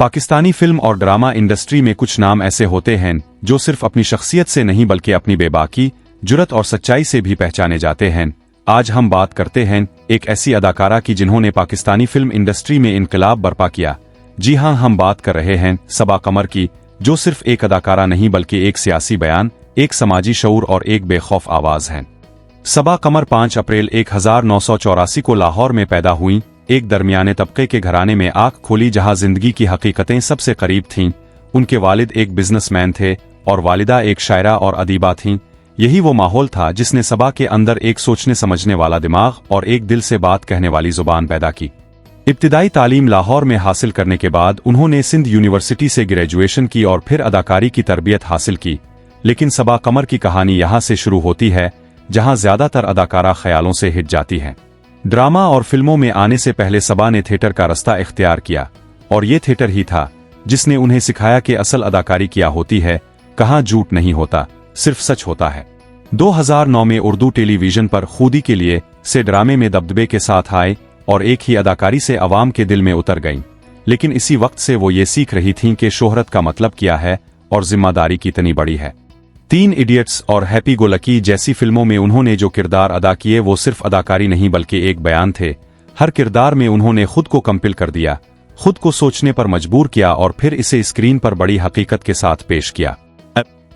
Pakistani film और drama industry में कुछ नाम ऐसे होते हैं जो सिर्फ अपनी शख्सियत से नहीं बल्कि अपनी बेबाकी, जुर्रत और सच्चाई से भी पहचाने जाते हैं। आज हम बात करते हैं एक ऐसी अदाकारा की जिन्होंने पाकिस्तानी फिल्म इंडस्ट्री में इनकलाब बर्पा किया। जी हां, हम बात कर रहे हैं सबा कमर की, जो सिर्फ एक अदाकारा नहीं बल्कि एक सियासी बयान, एक समाजी शऊर और एक बेखौफ आवाज है। सबा कमर 5 अप्रैल 1984 को लाहौर में पैदा हुई। एक दरमियाने तबके के घराने में आंख खोली जहां जिंदगी की हकीकतें सबसे करीब थीं। उनके वालिद एक बिजनेसमैन थे और वालिदा एक शायरा और अदीबा थीं। यही वो माहौल था जिसने सबा के अंदर एक सोचने समझने वाला दिमाग और एक दिल से बात कहने वाली जुबान पैदा की। इब्तिदाई तालीम लाहौर में हासिल करने के बाद उन्होंने सिंध यूनिवर्सिटी से ग्रेजुएशन की और फिर अदाकारी की तरबियत हासिल की। लेकिन सबा कमर की कहानी यहां से शुरू होती है जहां ज्यादातर अदाकारा ख्यालों से हिट जाती हैं। ड्रामा और फिल्मों में आने से पहले सबा ने थिएटर का रास्ता इख्तियार किया और ये थिएटर ही था जिसने उन्हें सिखाया कि असल अदाकारी क्या होती है, कहां झूठ नहीं होता, सिर्फ सच होता है। 2009 में उर्दू टेलीविजन पर खुदी के लिए से ड्रामे में दबदबे के साथ आए और एक ही अदाकारी से अवाम के दिल में उतर गईं। लेकिन इसी वक्त से वो ये सीख रही थीं कि शोहरत का मतलब क्या है और जिम्मेदारी कितनी बड़ी है। 3 इडियट्स और हैप्पी गो लकी जैसी फिल्मों में उन्होंने जो किरदार अदा किए वो सिर्फ अदाकारी नहीं बल्कि एक बयान थे। हर किरदार में उन्होंने खुद को कंपिल कर दिया, खुद को सोचने पर मजबूर किया और फिर इसे स्क्रीन पर बड़ी हकीकत के साथ पेश किया।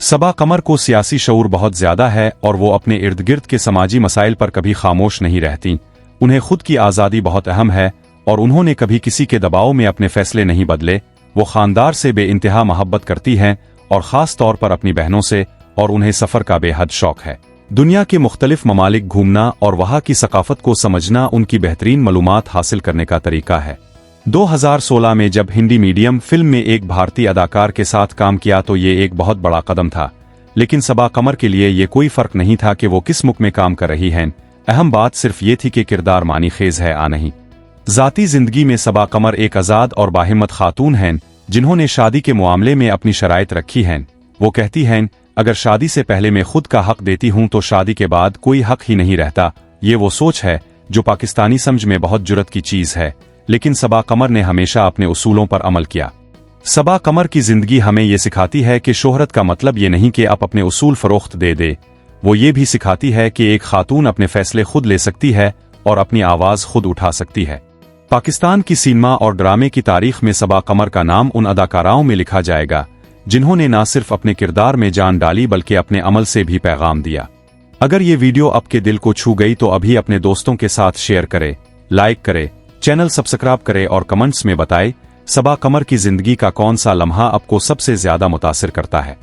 सबा कमर को सियासी शऊर बहुत ज्यादा है और वो अपने इर्द गिर्द के समाजी मसाइल पर कभी खामोश नहीं रहती। उन्हें खुद की आज़ादी बहुत अहम है और उन्होंने कभी किसी के दबाव में अपने फैसले नहीं बदले। वो खानदार से बेइंतहा मोहब्बत करती हैं और ख़ास तौर पर अपनी बहनों से, और उन्हें सफर का बेहद शौक है। दुनिया के मुख्तलिफ ममालिक घूमना और वहां की सकाफत को समझना उनकी बेहतरीन मालूमात हासिल करने का तरीका है। 2016 में जब हिंदी मीडियम फिल्म में एक भारतीय अदाकार के साथ काम किया तो ये एक बहुत बड़ा कदम था। लेकिन सबा कमर के लिए ये कोई फर्क नहीं था कि वो किस मुल्क में काम कर रही हैं। अहम बात सिर्फ ये थी कि किरदार मानी खेज है या नहीं। जाती जिंदगी में सबा कमर एक आज़ाद और बाहिम्मत खातून हैं जिन्होंने शादी के मामले में अपनी शराइत रखी हैं। वो कहती हैं, अगर शादी से पहले मैं खुद का हक देती हूं तो शादी के बाद कोई हक ही नहीं रहता। ये वो सोच है जो पाकिस्तानी समझ में बहुत जुर्रत की चीज है। लेकिन सबा कमर ने हमेशा अपने उसूलों पर अमल किया। सबा कमर की जिंदगी हमें ये सिखाती है कि शोहरत का मतलब ये नहीं कि आप अपने उसूल फरोख्त दे दे। वो ये भी सिखाती है कि एक खातून अपने फैसले खुद ले सकती है और अपनी आवाज खुद उठा सकती है। पाकिस्तान की सिनेमा और ड्रामे की तारीख में सबा कमर का नाम उन अदाकाराओं में लिखा जाएगा जिन्होंने न सिर्फ अपने किरदार में जान डाली बल्कि अपने अमल से भी पैगाम दिया। अगर ये वीडियो आपके दिल को छू गई तो अभी अपने दोस्तों के साथ शेयर करें, लाइक करें, चैनल सब्सक्राइब करें और कमेंट्स में बताएं सबा कमर की जिंदगी का कौन सा लम्हा आपको सबसे ज्यादा मुतासिर करता है।